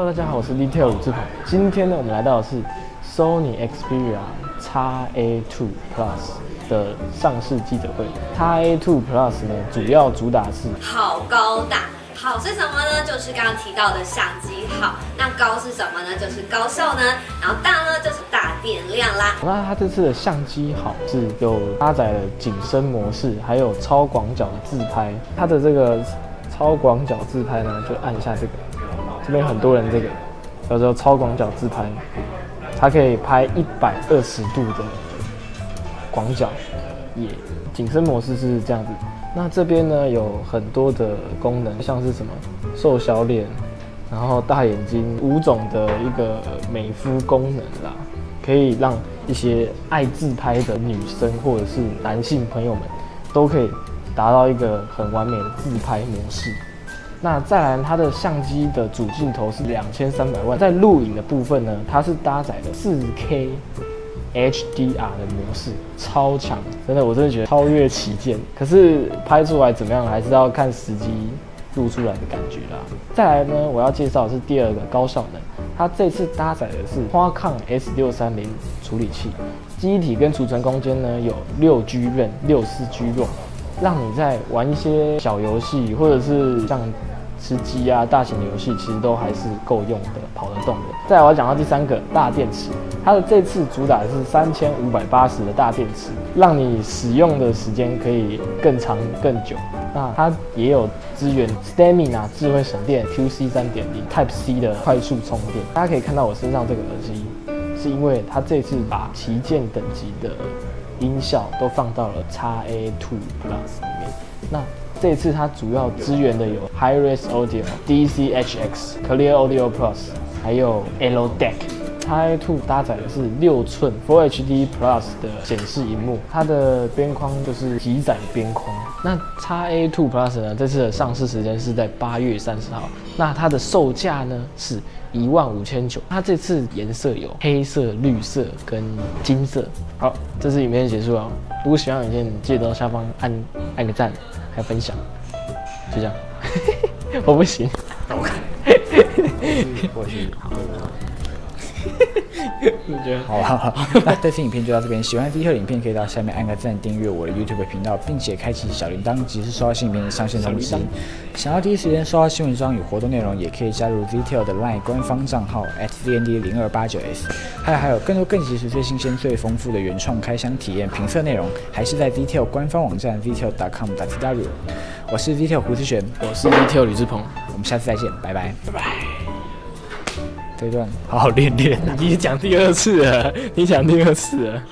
Hello， 大家好，我是 Detail 吕志鹏。今天呢，我们来到的是 Sony Xperia XA2 Plus 的上市记者会。XA2 Plus 呢，主要主打是好高大。好是什么呢？就是刚刚提到的相机好。那高是什么呢？就是高效呢。然后大呢，就是大电量啦。那它这次的相机好是有搭载了景深模式，还有超广角的自拍。它的这个超广角自拍呢，就按一下这个，这边很多人这个叫做超广角自拍，它可以拍120度的广角，也景深模式是这样子。那这边呢有很多的功能，像是什么瘦小脸，然后大眼睛，5种的一个美肤功能啦，可以让一些爱自拍的女生或者是男性朋友们都可以达到一个很完美的自拍模式。那再来，它的相机的主镜头是2300万，在录影的部分呢，它是搭载了4K HDR 的模式，超强，真的，我真的觉得超越旗舰。可是拍出来怎么样，还是要看实际录出来的感觉啦。再来呢，我要介绍的是第二个高效能，它这次搭载的是花抗 S630处理器，记忆体跟储存空间呢有6G RAM、64G ROM， 让你在玩一些小游戏或者是像吃鸡啊，大型的游戏其实都还是够用的，跑得动的。再来我要讲到第三个大电池，它的这次主打的是3580的大电池，让你使用的时间可以更长更久。那它也有支援 Stamina 智慧省电 QC 3.0 Type C 的快速充电。大家可以看到我身上这个耳机，是因为它这次把旗舰等级的音效都放到了 XA2 Plus 里面。那这次它主要支援的有 Hi-Res Audio、DCHX、Clear Audio Plus， 还有 LDAC。XA2 搭载的是6寸 Full HD Plus 的显示萤幕，它的边框就是极窄边框。那 XA2 Plus 呢，这次的上市时间是在8月30号，那它的售价呢是15900。它这次颜色有黑色、绿色跟金色。好，这次影片结束了。如果喜欢影片，记得到下方按个赞，还有分享，就这样。我不行，我看，我去。你觉得？好，那这期影片就到这边。喜欢Detail影片可以到下面按个赞，订阅我的 YouTube 频道，并且开启小铃铛，及时收到新影片的上线通知。想要第一时间收到新文章与活动内容，也可以加入 Detail 的 LINE 官方账号 @ZND0289S。还有更多更及时、最新鲜、最丰富的原创开箱体验、评测内容，还是在 Detail 官方网站 detail.com.tw。我是 Detail 胡志璇，我是 Detail 吕志鹏，我们下次再见，拜拜，拜拜。这一段好好练练，你讲第2次了，你讲第2次了。